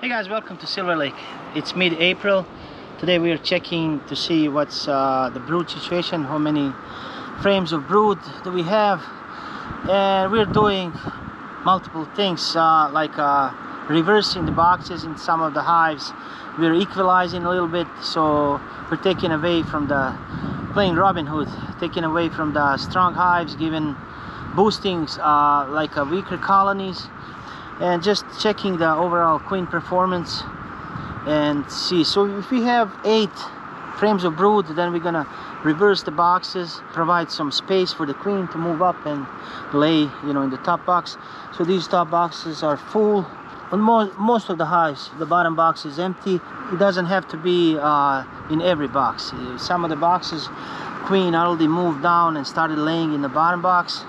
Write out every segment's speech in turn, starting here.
Hey guys, welcome to Silver Lake. It's mid-April. Today we are checking to see what's the brood situation, how many frames of brood do we have, and we're doing multiple things like reversing the boxes in some of the hives. We're equalizing a little bit, so we're taking away from the playing Robin Hood, taking away from the strong hives, boosting like weaker colonies, and just checking the overall queen performance and see. So if we have 8 frames of brood, then we're gonna reverse the boxes, provide some space for the queen to move up and lay, in the top box. So these top boxes are full. On most of the hives, the bottom box is empty. It doesn't have to be in every box. Some of the boxes, queen already moved down and started laying in the bottom box.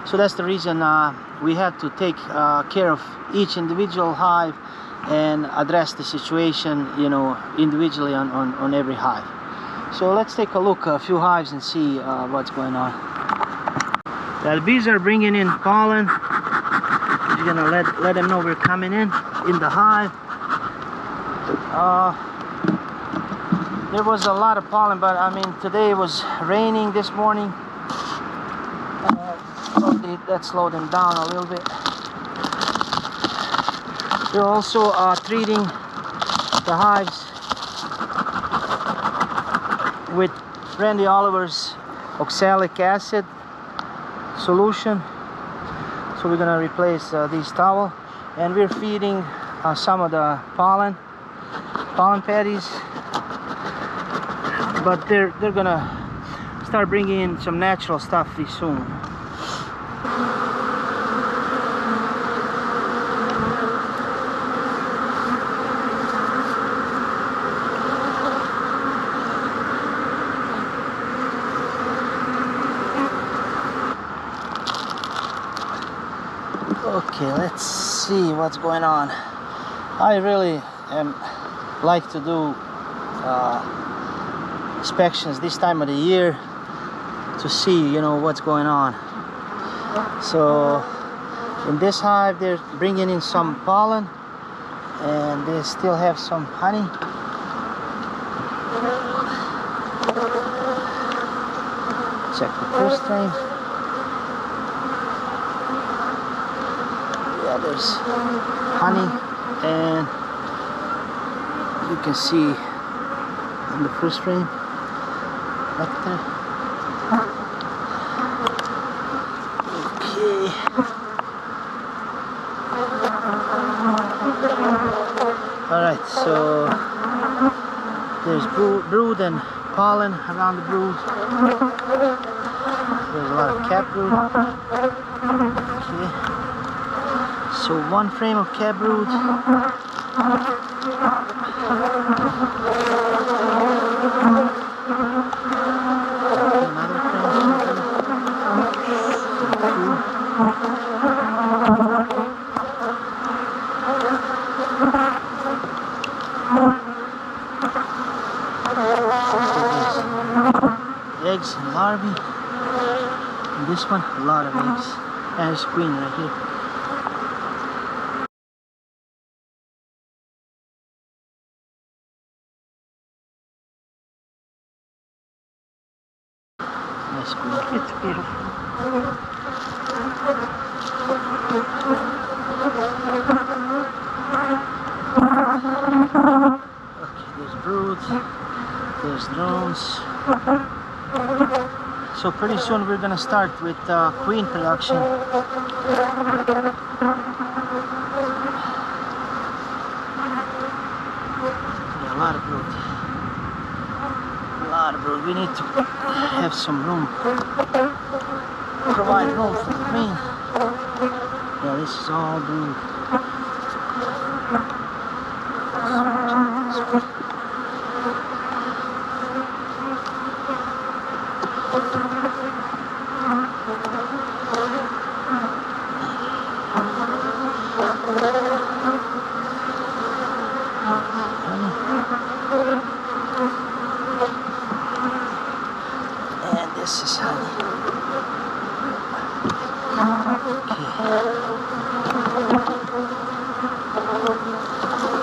So that's the reason we had to take care of each individual hive and address the situation, individually on every hive. So let's take a look at a few hives and see what's going on. The bees are bringing in pollen. You're gonna let them know we're coming in the hive. There was a lot of pollen, but I mean today it was raining this morning. That slowed them down a little bit. They're also treating the hives with Randy Oliver's oxalic acid solution. So we're gonna replace these towel, and we're feeding some of the pollen patties, but they're gonna start bringing in some natural stuff pretty soon. Okay, let's see what's going on. I really like to do inspections this time of the year to see, what's going on. So in this hive, they're bringing in some pollen, and they still have some honey. Check the first frame. There's honey, and you can see on the first frame nectar. Okay. Alright, so there's brood and pollen around the brood. There's a lot of cap brood. Okay. So one frame of cap brood. Another frame. Eggs and larvae. And this one, a lot of eggs. And there's queen right here. Nice queen. It's beautiful. Okay, there's broods, there's drones. So pretty soon we're gonna start with queen production. Yeah, a lot of brood. We need to have some room, provide room for the queen. Yeah, this is all brood. This is honey.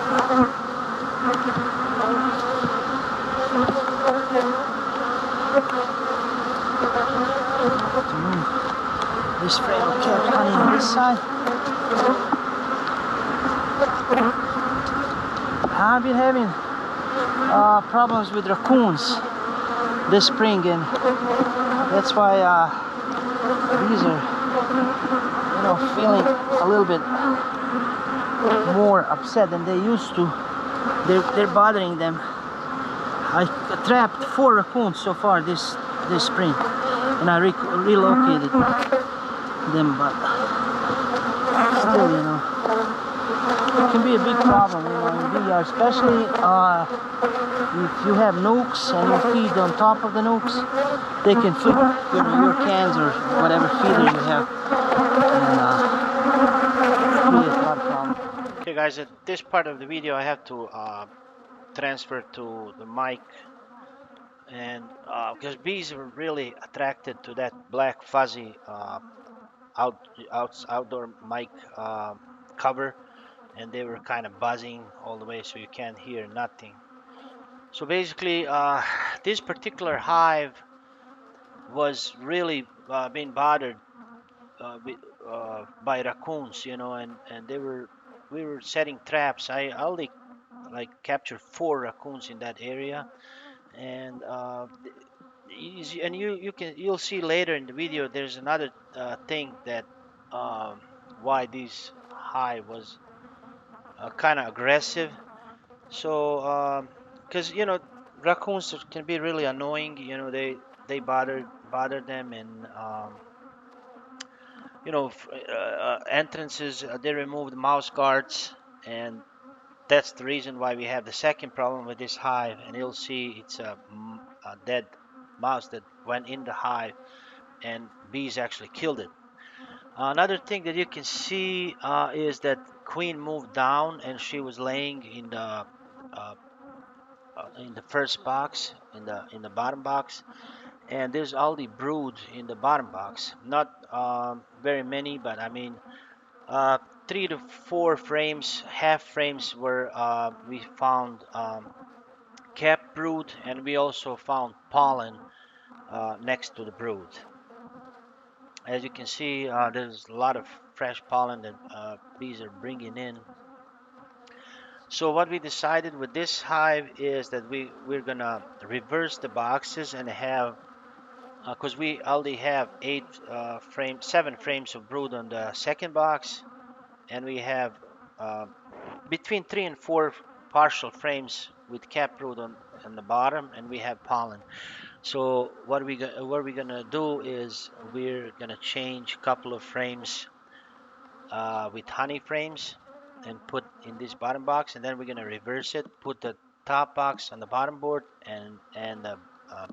Okay. To move this frame of kept honey on this side. I've been having problems with raccoons this spring, and that's why these are, you know, feeling a little bit more upset than they used to. They're bothering them. I trapped 4 raccoons so far this spring, and I relocated them, but still, you know, it can be a big problem, you know, in bee yard, especially if you have nukes and you feed on top of the nukes. They can flip your cans or whatever feeder you have, and create a lot of problems. Okay guys, at this part of the video I have to transfer to the mic, and because bees are really attracted to that black fuzzy outdoor mic cover, and they were kind of buzzing all the way so you can't hear nothing. So basically this particular hive was really being bothered by raccoons, you know, and we were setting traps. I only like captured 4 raccoons in that area, and you'll see later in the video there's another thing that um, why this hive was kind of aggressive. So because you know raccoons can be really annoying, you know, they bother them, and you know entrances, they removed mouse guards, and that's the reason why we have the second problem with this hive. And you'll see it's a dead mouse that went in the hive, and bees actually killed it. Another thing that you can see is that queen moved down, and she was laying in the first box, in the bottom box, and there's all the brood in the bottom box. Not very many, but I mean, uh, 3 to 4 frames, half frames, where we found capped brood, and we also found pollen next to the brood. As you can see, there's a lot of fresh pollen that bees are bringing in. So what we decided with this hive is that we're gonna reverse the boxes and have, because we already have 7 frames of brood on the second box, and we have uh, between 3 and 4 partial frames with cap brood on the bottom, and we have pollen. So what we're gonna do is we're gonna change a couple of frames with honey frames and put in this bottom box, and then we're gonna reverse it, put the top box on the bottom board, and the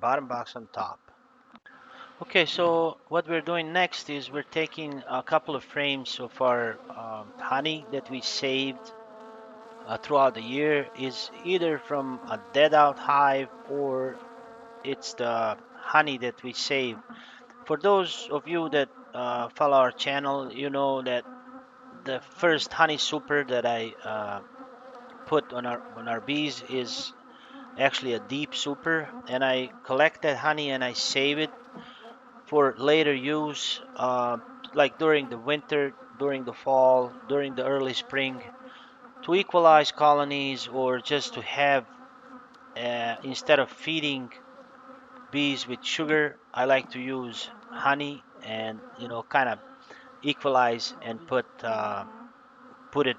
bottom box on top. Okay, so what we're doing next is we're taking a couple of frames of our honey that we saved throughout the year. Is either from a dead out hive, or it's the honey that we saved. For those of you that follow our channel, you know that the first honey super that I put on our bees is actually a deep super, and I collect that honey and I save it for later use, like during the winter, during the fall, during the early spring, to equalize colonies, or just to have, instead of feeding bees with sugar, I like to use honey, and you know, kind of equalize and put it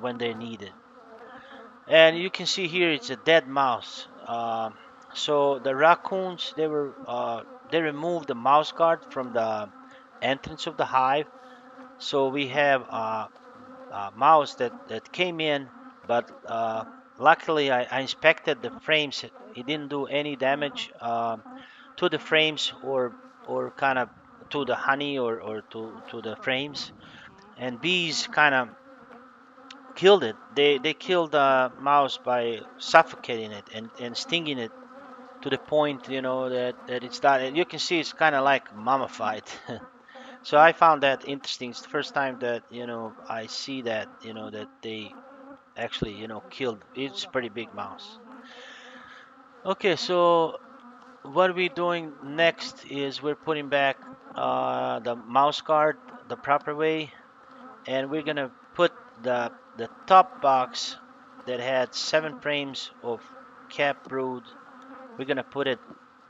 when they need it. And you can see here it's a dead mouse. So the raccoons, they removed the mouse guard from the entrance of the hive. So we have a mouse that came in, but luckily I inspected the frames. It didn't do any damage to the frames, or kind of to the honey, or to the frames. And bees kind of killed it. They killed the mouse by suffocating it and stinging it to the point, you know, that it's died. You can see it's kind of like mummified. So I found that interesting. It's the first time that, you know, I see that, you know, that they actually, killed. It's a pretty big mouse. Okay, so what we're doing next is we're putting back the mouse guard the proper way, and we're gonna put the top box that had 7 frames of cap brood. We're gonna put it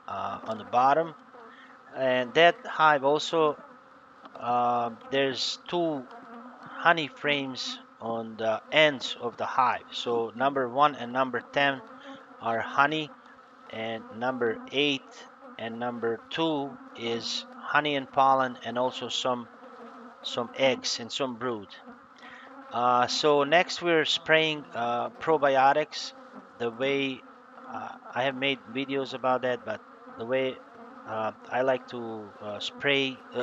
on the bottom, and that hive also there's 2 honey frames on the ends of the hive. So number 1 and number 10 are honey, and number 8 and number 2 is honey and pollen, and also some eggs and some brood. So next we're spraying probiotics. The way I have made videos about that, but the way I like to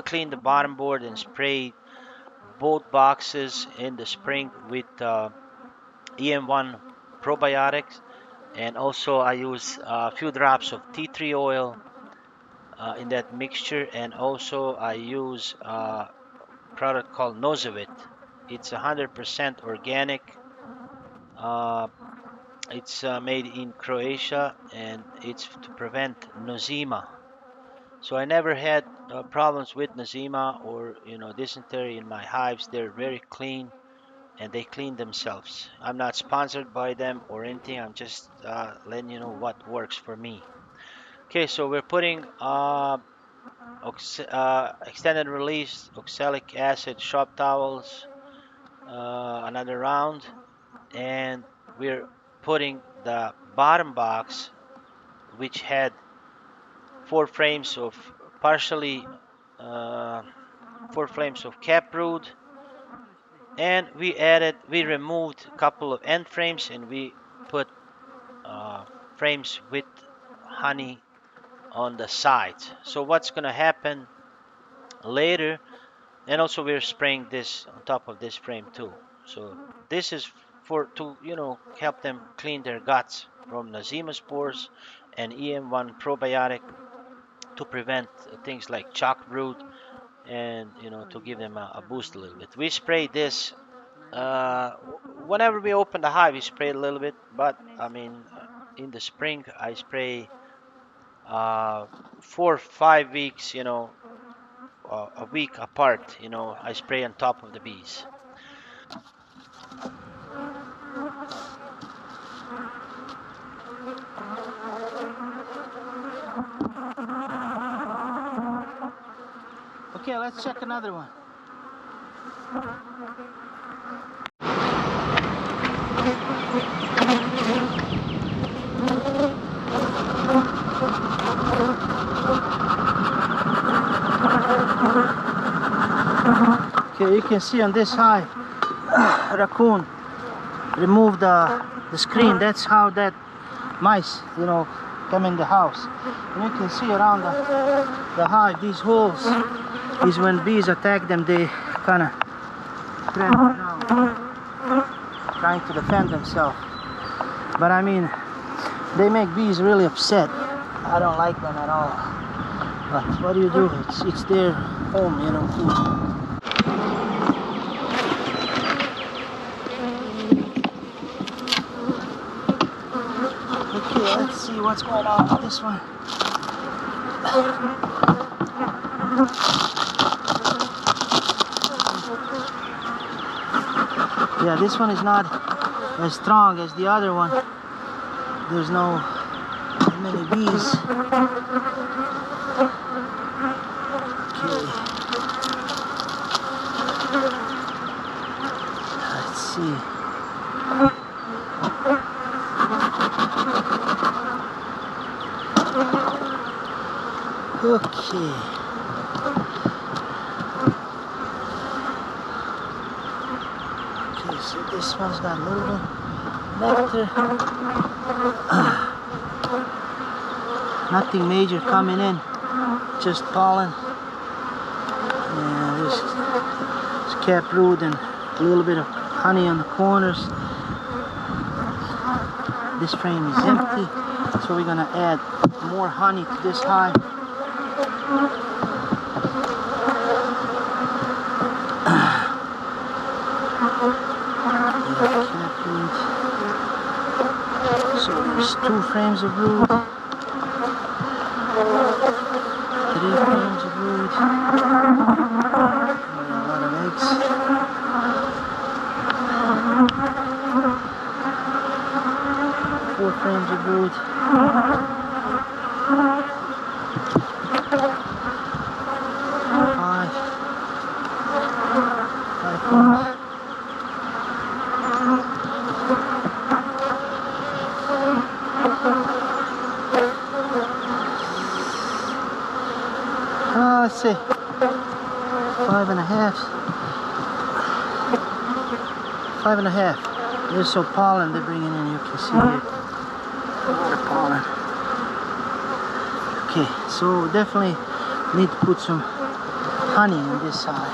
clean the bottom board and spray both boxes in the spring with EM1 probiotics, and also I use a few drops of tea tree oil in that mixture, and also I use a product called Nosevit. It's 100% organic. Uh, it's made in Croatia, and it's to prevent nosema. So I never had problems with nosema or dysentery in my hives. They're very clean, and they clean themselves. I'm not sponsored by them or anything. I'm just letting you know what works for me. Okay, so we're putting extended release oxalic acid shop towels, another round, and we're putting the bottom box, which had 4 frames of partially uh, 4 frames of cap brood, and we removed a couple of end frames, and we put frames with honey on the sides. So what's gonna happen later, and also we're spraying this on top of this frame too. So this is for to help them clean their guts from nosema spores, and EM1 probiotic to prevent things like chalk brood, and to give them a boost a little bit. We spray this uh, whenever we open the hive. We spray a little bit, but I mean in the spring I spray 4 or 5 weeks, a week apart. I spray on top of the bees. Okay, let's check another one. Okay, you can see on this hive, raccoon removed the screen. That's how that mice, come in the house. And you can see around the hive, these holes is when bees attack them, they kind of crash down, trying to defend themselves. But I mean, they make bees really upset. I don't like them at all. But what do you do? It's their home, food. Okay, let's see what's going on with this one. Yeah, this one is not as strong as the other one. There's no many bees. Okay. Let's see. Okay. Okay, so this one's got a little nectar. Nothing major coming in, just pollen. And there's cap brood and a little bit of honey on the corners. This frame is empty, so we're gonna add more honey to this hive. Cap brood. There's 2 frames of brood, 3 frames of brood, a lot of eggs. 4 frames of brood. 5 frames. Let's see, 5 and a half. 5 and a half. There's some pollen they're bringing in, you can see here. The pollen. Okay, so definitely need to put some honey on this side.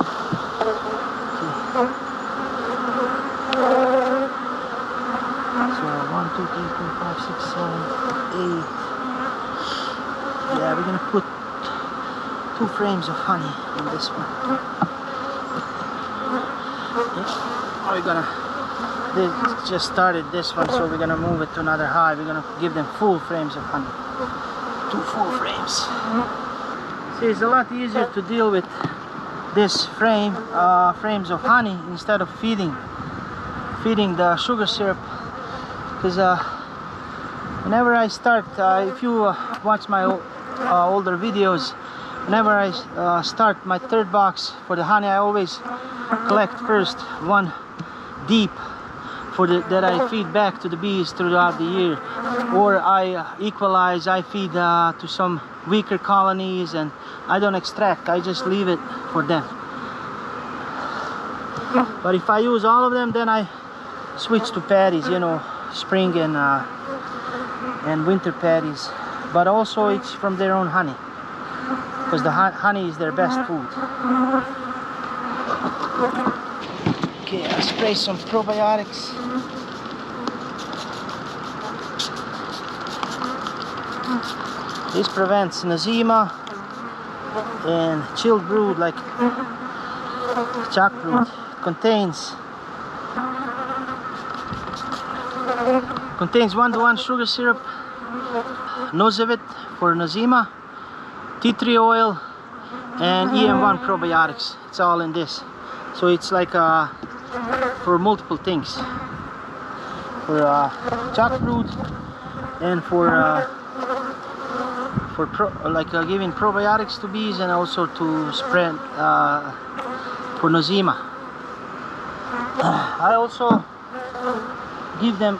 Okay. So 1, 2, 3, 4, 5, 6, 7, 8. Yeah, we're gonna put 2 frames of honey on this one. Yeah. We're gonna, they just started this one, so we're gonna move it to another hive. We're gonna give them full frames of honey. 2 full frames. See, it's a lot easier to deal with this frames of honey instead of feeding the sugar syrup, because whenever I start, if you watch my older videos, whenever I start my 3rd box for the honey, I always collect first 1 deep for that I feed back to the bees throughout the year, or I equalize, I feed to some weaker colonies, and I don't extract, I just leave it for them. But if I use all of them, then I switch to patties, you know, spring and winter patties, but also it's from their own honey, because the honey is their best food. Okay, I'll spray some probiotics. This prevents nosema and chilled brood like chalk brood. Contains 1:1 sugar syrup, Nosevit for nosema, tea tree oil, and EM1 probiotics. It's all in this. So it's like for multiple things, for chalk brood and for giving probiotics to bees, and also to spread for nosema. I also give them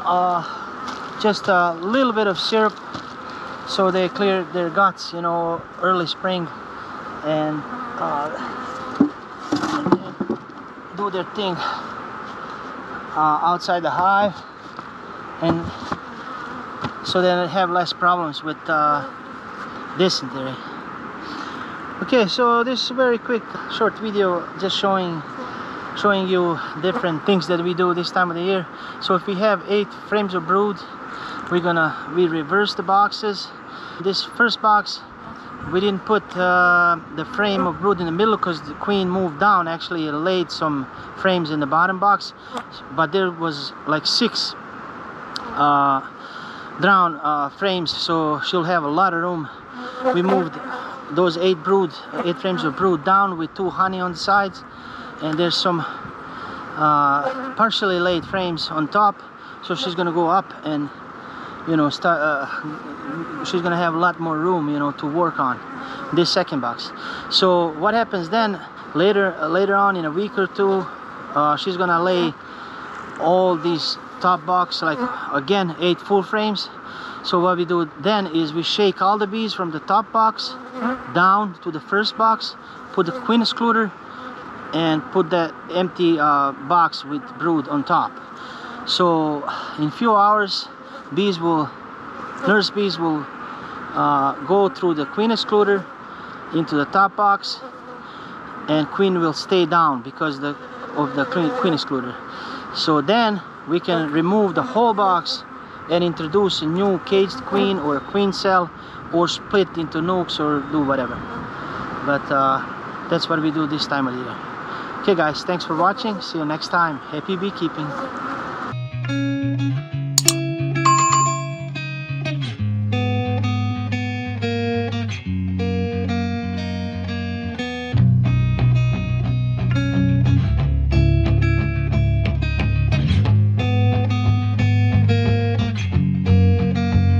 just a little bit of syrup so they clear their guts, you know, early spring, and do their thing outside the hive, and so they have less problems with dysentery. Okay, so this is a very quick short video just showing you different things that we do this time of the year. So if we have 8 frames of brood, we reverse the boxes. This first box, we didn't put the frame of brood in the middle because the queen moved down. Actually, it laid some frames in the bottom box, but there was like 6 drown frames, so she'll have a lot of room. We moved those 8 frames of brood down with 2 honey on the sides, and there's some partially laid frames on top, so she's gonna go up and, you know, she's gonna have a lot more room, you know, to work on this second box. So what happens then, later on in a week or 2, she's gonna lay all these top box, like again 8 full frames. So what we do then is we shake all the bees from the top box down to the first box, put the queen excluder, and put that empty box with brood on top. So in a few hours, nurse bees will go through the queen excluder into the top box, and queen will stay down because of the queen excluder. So then we can remove the whole box and introduce a new caged queen or a queen cell, or split into nukes, or do whatever. But that's what we do this time of the year. Okay guys, thanks for watching. See you next time. Happy beekeeping.